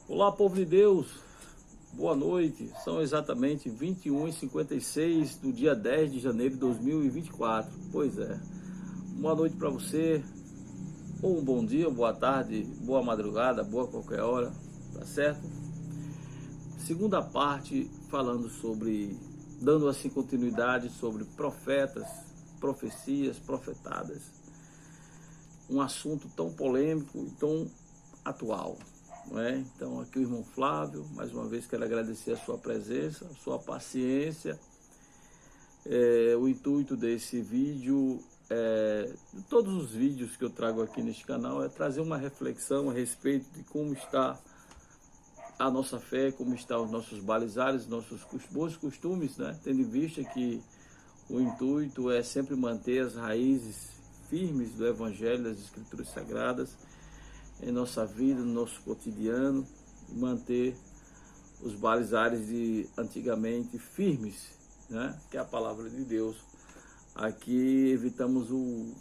Olá, povo de Deus, boa noite. São exatamente 21h56 do dia 10 de janeiro de 2024. Pois é, boa noite para você, ou um bom dia, boa tarde, boa madrugada, boa qualquer hora, tá certo? Segunda parte, falando sobre, dando assim continuidade sobre profetas, profecias, profetadas. Um assunto tão polêmico e tão atual. Não é? Então aqui o irmão Flávio, mais uma vez quero agradecer a sua presença, a sua paciência. O intuito desse vídeo, de todos os vídeos que eu trago aqui neste canal, é trazer uma reflexão a respeito de como está a nossa fé, como estão os nossos balizares, nossos bons costumes, né? Tendo em vista que o intuito é sempre manter as raízes firmes do Evangelho, das Escrituras Sagradas, em nossa vida, no nosso cotidiano, manter os balizares de antigamente firmes, né? Que é a palavra de Deus. Aqui evitamos o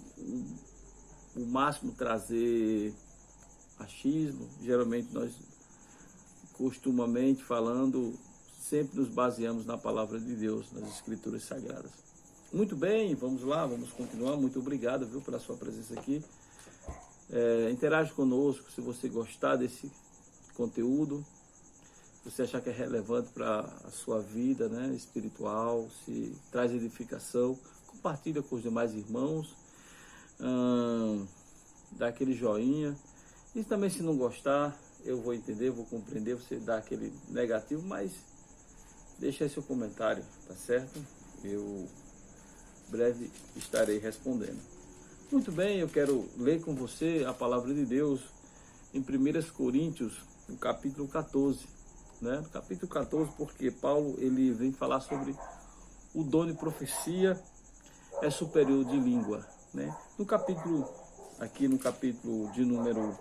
máximo trazer achismo. Geralmente nós, costumamente falando, sempre nos baseamos na palavra de Deus, nas Escrituras Sagradas. Muito bem, vamos lá, vamos continuar. Muito obrigado, viu, pela sua presença aqui. Interage conosco se você gostar desse conteúdo, se você achar que é relevante para a sua vida, né, espiritual, se traz edificação, compartilha com os demais irmãos, dá aquele joinha. E também, se não gostar, eu vou entender, vou compreender, você dá aquele negativo, mas deixa aí seu comentário, tá certo? Eu breve estarei respondendo. Muito bem, eu quero ler com você a palavra de Deus em 1 Coríntios, no capítulo 14. Né? No capítulo 14, porque Paulo ele vem falar sobre o dom de profecia é superior de língua. Né? No capítulo de número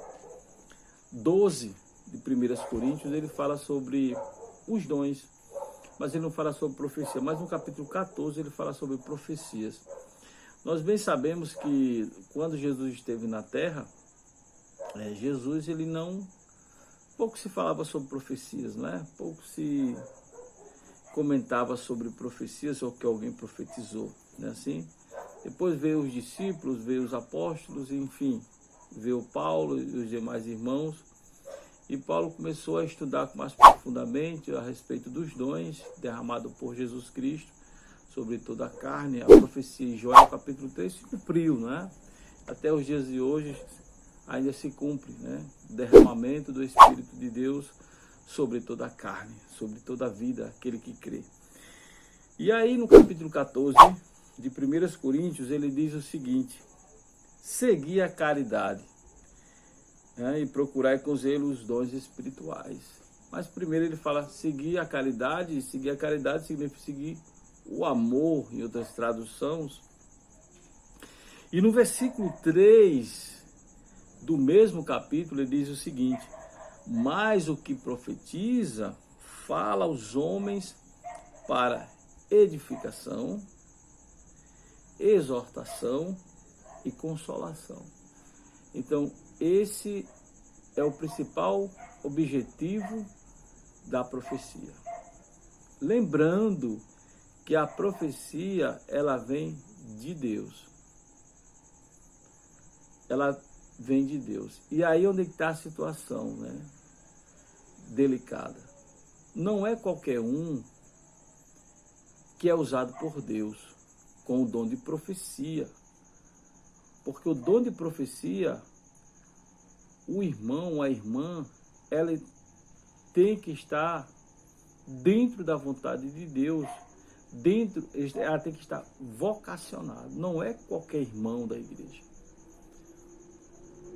12 de 1 Coríntios, ele fala sobre os dons, mas ele não fala sobre profecia. Mas no capítulo 14 ele fala sobre profecias. Nós bem sabemos que quando Jesus esteve na terra, Jesus ele pouco se falava sobre profecias, né? Pouco se comentava sobre profecias ou que alguém profetizou, né? Assim, depois veio os discípulos, veio os apóstolos, enfim, veio Paulo e os demais irmãos, e Paulo começou a estudar mais profundamente a respeito dos dons derramados por Jesus Cristo sobre toda a carne. A profecia em Joel capítulo 3 se cumpriu, né? Até os dias de hoje ainda se cumpre, né? O derramamento do Espírito de Deus sobre toda a carne, sobre toda a vida, aquele que crê. E aí no capítulo 14 de 1 Coríntios ele diz o seguinte: segui a caridade, né? E procurai com zelo os dons espirituais. Mas primeiro ele fala seguir a caridade, e seguir a caridade significa seguir o amor, em outras traduções. E no versículo 3 do mesmo capítulo ele diz o seguinte: mas o que profetiza fala aos homens para edificação, exortação e consolação. Então esse é o principal objetivo da profecia. Lembrando que a profecia, ela vem de Deus. Ela vem de Deus. E aí onde está a situação, né? Delicada. Não é qualquer um que é usado por Deus com o dom de profecia. Porque o dom de profecia, o irmão, a irmã, ela tem que estar dentro da vontade de Deus. Ela tem que estar vocacionada. Não é qualquer irmão da igreja.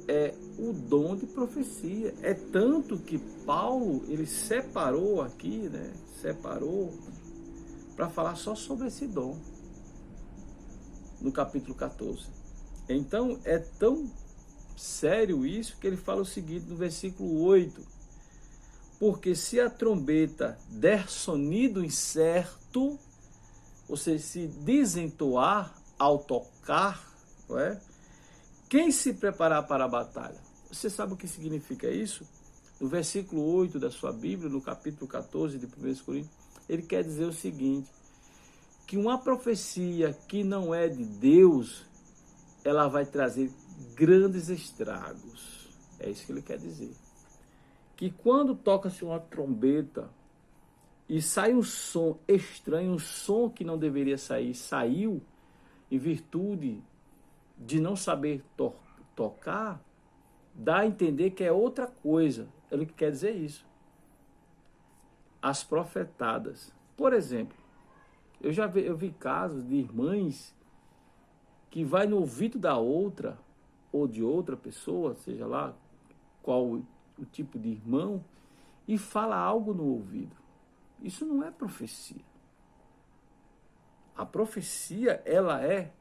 É o dom de profecia. É tanto que Paulo, ele separou aqui, né? Separou para falar só sobre esse dom. No capítulo 14. Então, é tão sério isso que ele fala o seguinte no versículo 8. Porque se a trombeta der sonido incerto, ou seja, se desentoar ao tocar, não é? Quem se preparar para a batalha? Você sabe o que significa isso? No versículo 8 da sua Bíblia, no capítulo 14 de 1 Coríntios, ele quer dizer o seguinte, que uma profecia que não é de Deus, ela vai trazer grandes estragos. É isso que ele quer dizer. Que quando toca-se uma trombeta e sai um som estranho, um som que não deveria sair, saiu em virtude de não saber tocar, dá a entender que é outra coisa. Ele quer dizer isso. As profetadas. Por exemplo, eu vi casos de irmãs que vai no ouvido da outra ou de outra pessoa, seja lá qual o tipo de irmão, e fala algo no ouvido. Isso não é profecia. A profecia, ela é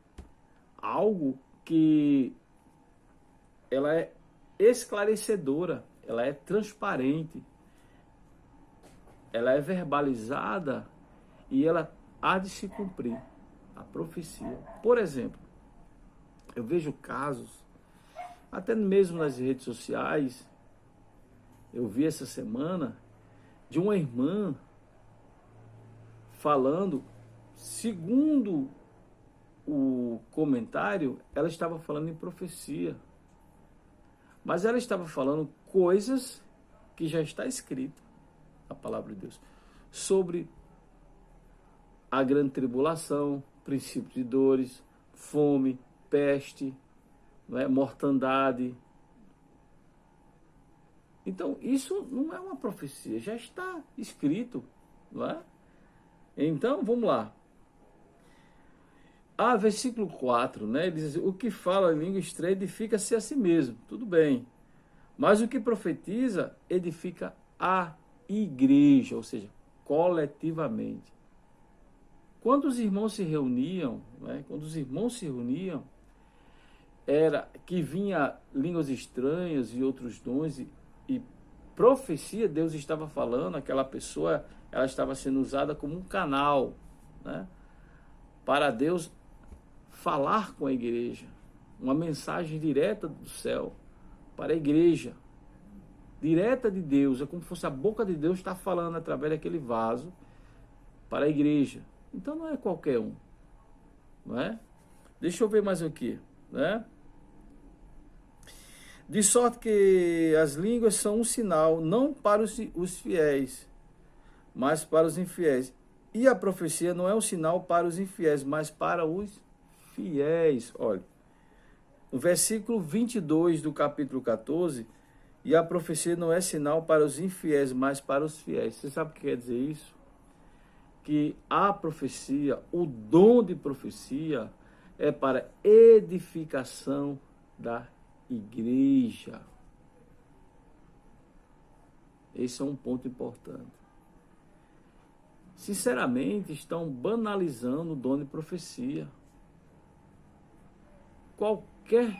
algo que ela é esclarecedora, ela é transparente, ela é verbalizada e ela há de se cumprir, a profecia. Por exemplo, eu vejo casos, até mesmo nas redes sociais, eu vi essa semana, de uma irmã falando, segundo o comentário, ela estava falando em profecia. Mas ela estava falando coisas que já está escrito na palavra de Deus. Sobre a grande tribulação, princípio de dores, fome, peste, não é? Mortandade. Então, isso não é uma profecia, já está escrito, não é? Então, vamos lá. Versículo 4, né? Ele diz, o que fala em língua estranha edifica-se a si mesmo, tudo bem. Mas o que profetiza edifica a igreja, ou seja, coletivamente. Quando os irmãos se reuniam, né? Era que vinha línguas estranhas e outros dons e profecia, Deus estava falando, aquela pessoa, ela estava sendo usada como um canal, né? Para Deus falar com a igreja, uma mensagem direta do céu para a igreja, direta de Deus, é como se fosse a boca de Deus estar falando através daquele vaso para a igreja. Então não é qualquer um, não é? Deixa eu ver mais aqui, né? De sorte que as línguas são um sinal, não para os fiéis, mas para os infiéis. E a profecia não é um sinal para os infiéis, mas para os fiéis. Olha, no versículo 22 do capítulo 14, e a profecia não é sinal para os infiéis, mas para os fiéis. Você sabe o que quer dizer isso? Que a profecia, o dom de profecia, é para edificação da igreja. Esse é um ponto importante. Sinceramente, estão banalizando o dom de profecia. Qualquer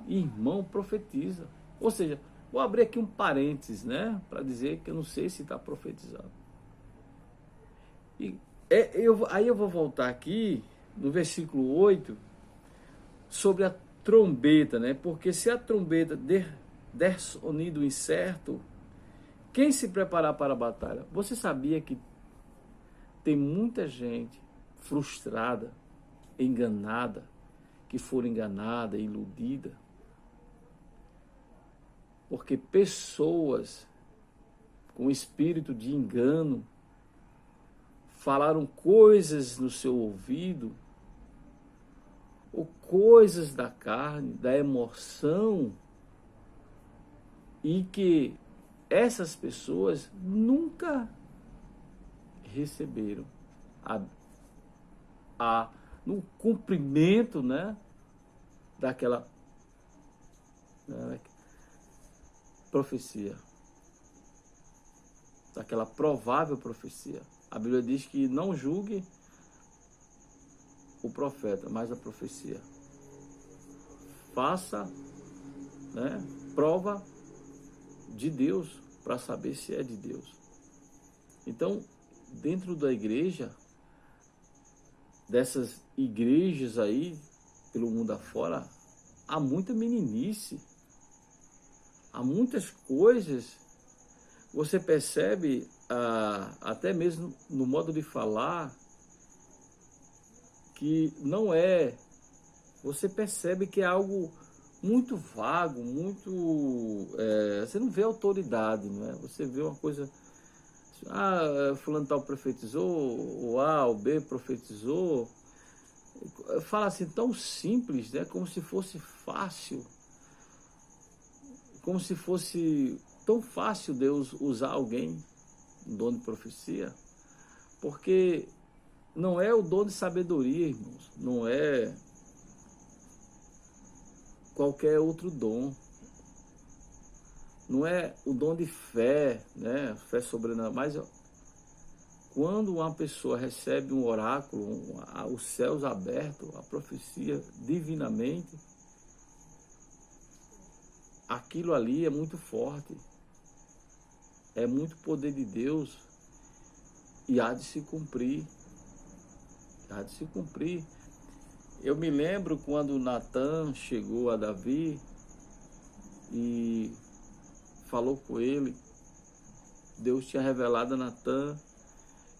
irmão profetiza. Ou seja, vou abrir aqui um parênteses, né? Para dizer que eu não sei se está profetizando. Aí eu vou voltar aqui no versículo 8 sobre a trombeta, né? Porque se a trombeta der sonido incerto, quem se preparar para a batalha? Você sabia que tem muita gente frustrada, enganada, que for enganada, iludida, porque pessoas com espírito de engano falaram coisas no seu ouvido, ou coisas da carne, da emoção, e que essas pessoas nunca receberam no cumprimento, né, daquela profecia, daquela provável profecia. A Bíblia diz que não julgue o profeta, mas a profecia. Faça, né, prova de Deus para saber se é de Deus. Então, dentro da igreja, dessas igrejas aí, pelo mundo afora, há muita meninice, há muitas coisas você percebe, até mesmo no modo de falar, que não é, você percebe que é algo muito vago, você não vê autoridade, não é? Você vê uma coisa, fulano tal profetizou, o A, o B profetizou, fala assim tão simples, né? Como se fosse fácil, como se fosse tão fácil Deus usar alguém, um dom de profecia, porque não é o dom de sabedoria, irmãos, não é qualquer outro dom, não é o dom de fé, né? Fé sobrenatural, mas quando uma pessoa recebe um oráculo, os céus abertos, a profecia divinamente, aquilo ali é muito forte, é muito poder de Deus e há de se cumprir, há de se cumprir. Eu me lembro quando Natan chegou a Davi e falou com ele, Deus tinha revelado a Natan,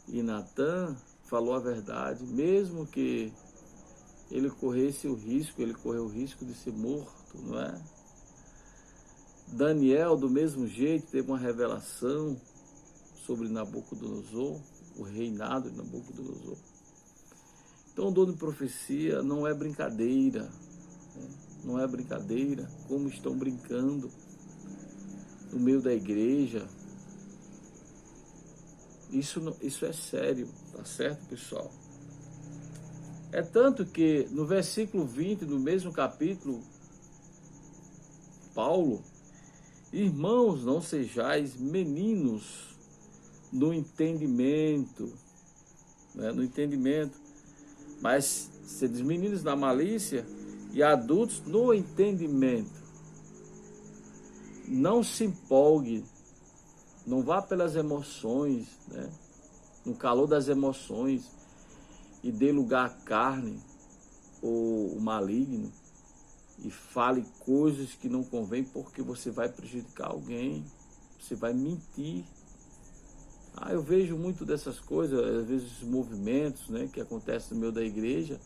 e Natan falou a verdade, mesmo que ele corresse o risco, ele correu o risco de ser morto, não é? Daniel, do mesmo jeito, teve uma revelação sobre Nabucodonosor, o reinado de Nabucodonosor. Então, o dom de profecia não é brincadeira, né? Não é brincadeira, como estão brincando no meio da igreja. Isso é sério, tá certo, pessoal? É tanto que no versículo 20 do mesmo capítulo, Paulo, irmãos, não sejais meninos no entendimento, né? No entendimento, mas sedes meninos na malícia e adultos no entendimento. Não se empolgue, não vá pelas emoções, né? No calor das emoções, e dê lugar à carne ou o maligno, e fale coisas que não convém, porque você vai prejudicar alguém, você vai mentir. Eu vejo muito dessas coisas, às vezes os movimentos, né, que acontecem no meio da igreja.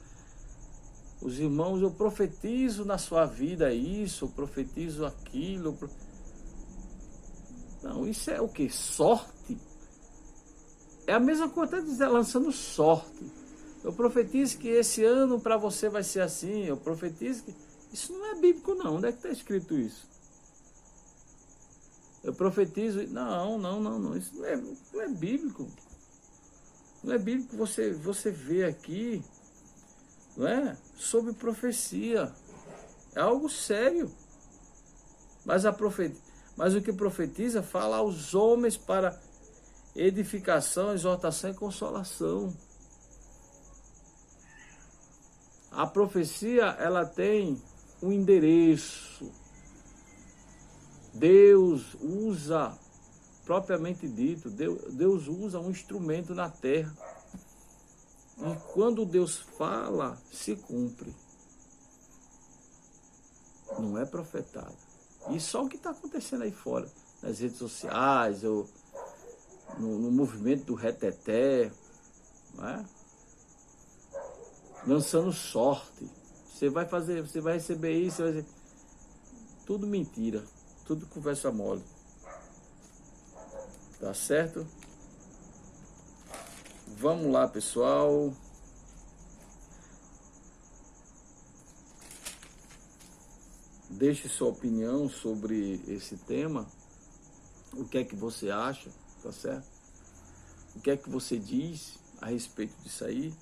Os irmãos, eu profetizo na sua vida isso, eu profetizo aquilo. Não, isso é o quê? Sorte? É a mesma coisa dizer, lançando sorte. Eu profetizo que esse ano para você vai ser assim, eu profetizo que... Isso não é bíblico não, onde é que está escrito isso? Eu profetizo... Não, isso não é bíblico. Não é bíblico, você vê aqui, não é? Sobre profecia. É algo sério. Mas o que profetiza fala aos homens para edificação, exortação e consolação. A profecia, ela tem um endereço. Deus usa, propriamente dito, Deus usa um instrumento na terra. E quando Deus fala, se cumpre. Não é profetado. E só o que está acontecendo aí fora, nas redes sociais, ou no movimento do reteté, não é? Lançando sorte. Você vai receber isso, você vai dizer, tudo mentira, tudo conversa mole. Tá certo? Vamos lá, pessoal. Deixe sua opinião sobre esse tema. O que é que você acha, tá certo? O que é que você diz a respeito disso aí?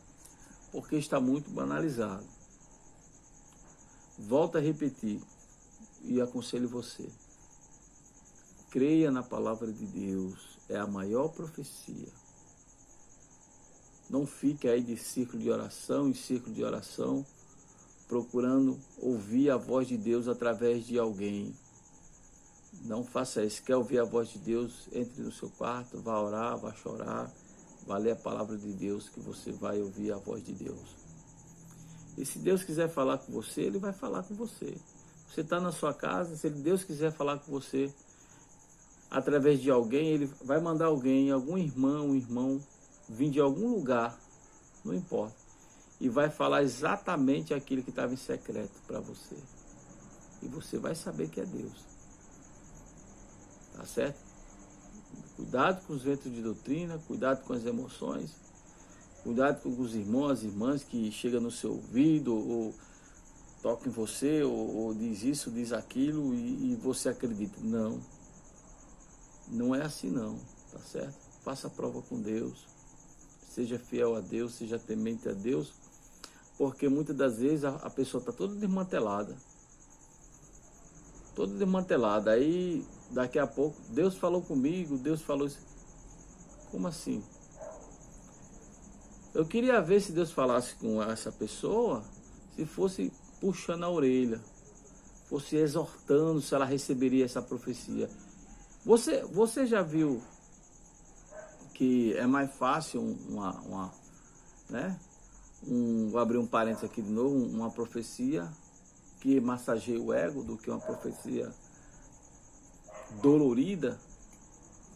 Porque está muito banalizado. Volto a repetir e aconselho você. Creia na palavra de Deus, é a maior profecia. Não fique aí de círculo de oração em círculo de oração, procurando ouvir a voz de Deus através de alguém. Não faça isso. Quer ouvir a voz de Deus? Entre no seu quarto, vá orar, vá chorar, vá ler a palavra de Deus, que você vai ouvir a voz de Deus. E se Deus quiser falar com você, Ele vai falar com você. Você está na sua casa, se Deus quiser falar com você, através de alguém, ele vai mandar alguém, algum irmão, um irmão, vir de algum lugar, não importa, e vai falar exatamente aquilo que estava em secreto para você. E você vai saber que é Deus. Tá certo? Cuidado com os ventos de doutrina, cuidado com as emoções, cuidado com os irmãos, as irmãs que chegam no seu ouvido, ou tocam em você, ou diz isso, diz aquilo, e você acredita. Não. Não é assim não, tá certo? Faça a prova com Deus, seja fiel a Deus, seja temente a Deus, porque muitas das vezes a pessoa está toda desmantelada. Toda desmantelada. Aí, daqui a pouco, Deus falou comigo, Deus falou isso. Como assim? Eu queria ver se Deus falasse com essa pessoa, se fosse puxando a orelha, fosse exortando se ela receberia essa profecia. Você já viu que é mais fácil vou abrir um parênteses aqui de novo, uma profecia que massageia o ego do que uma profecia dolorida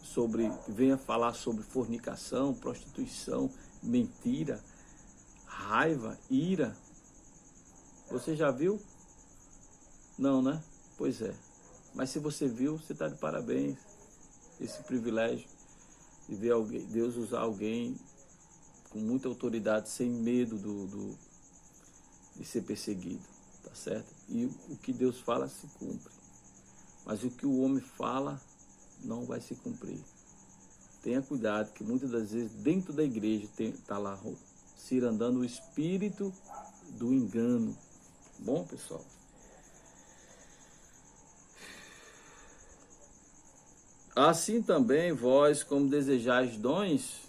que venha falar sobre fornicação, prostituição, mentira, raiva, ira. Você já viu? Não, né? Pois é. Mas se você viu, você está de parabéns. Esse privilégio de ver Deus usar alguém com muita autoridade, sem medo de ser perseguido, tá certo? E o que Deus fala se cumpre. Mas o que o homem fala não vai se cumprir. Tenha cuidado, que muitas das vezes dentro da igreja está lá cirandando o espírito do engano. Bom, pessoal? Assim também vós, como desejais dons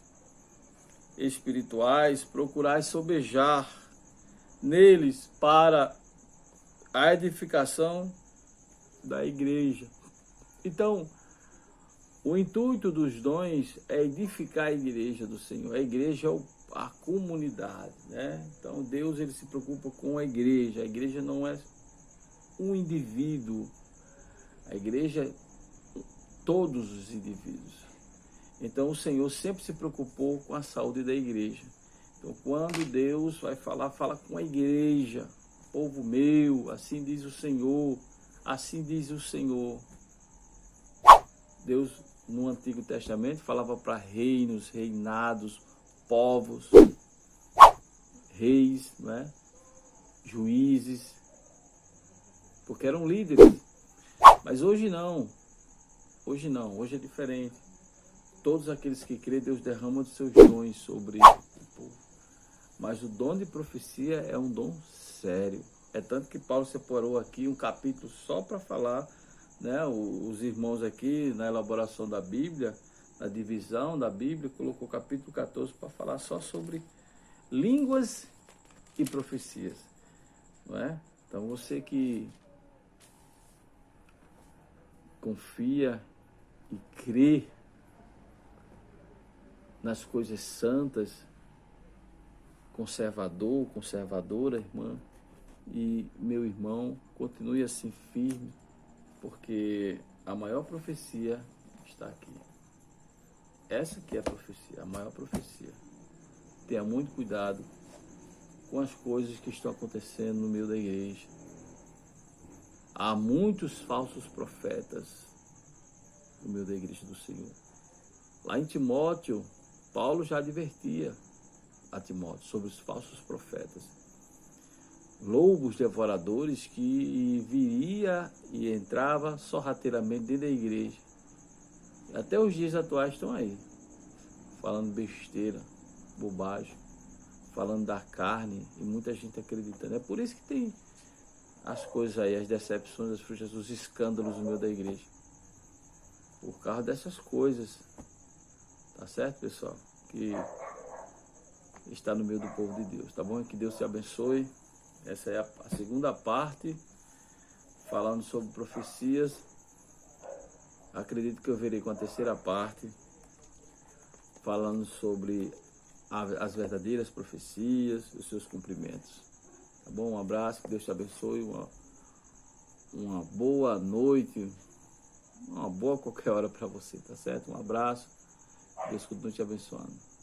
espirituais, procurais sobejar neles para a edificação da igreja. Então, o intuito dos dons é edificar a igreja do Senhor. A igreja é a comunidade, né? Então, Deus ele se preocupa com a igreja. A igreja não é um indivíduo. A igreja é todos os indivíduos. Então o Senhor sempre se preocupou com a saúde da igreja. Então quando Deus vai falar, fala com a igreja. Povo meu, assim diz o Senhor, assim diz o Senhor. Deus no Antigo Testamento falava para reinos, reinados, povos, reis, não é? Juízes, porque eram líderes. Mas hoje não. Hoje não, hoje é diferente. Todos aqueles que crêem, Deus derrama dos seus dons sobre o povo. Mas o dom de profecia é um dom sério. É tanto que Paulo separou aqui um capítulo só para falar, né? Os irmãos aqui na elaboração da Bíblia, na divisão da Bíblia, colocou o capítulo 14 para falar só sobre línguas e profecias. Não é? Então você que confia e crê nas coisas santas, conservadora, irmã, e meu irmão, continue assim firme, porque a maior profecia está aqui. Essa que é a profecia, a maior profecia. Tenha muito cuidado com as coisas que estão acontecendo no meio da igreja. Há muitos falsos profetas no meio da igreja do Senhor. Lá em Timóteo, Paulo já advertia a Timóteo sobre os falsos profetas. Lobos devoradores que viria e entrava sorrateiramente dentro da igreja. Até os dias atuais estão aí, falando besteira, bobagem, falando da carne, e muita gente acreditando. É por isso que tem as coisas aí, as decepções, as frustrações, os escândalos no meio da igreja. Por causa dessas coisas. Tá certo, pessoal? Que está no meio do povo de Deus, tá bom? Que Deus te abençoe. Essa é a segunda parte, falando sobre profecias. Acredito que eu verei com a terceira parte, falando sobre as verdadeiras profecias, os seus cumprimentos. Tá bom? Um abraço, que Deus te abençoe, uma boa noite, uma boa qualquer hora para você, tá certo? Um abraço, Deus continue te abençoando.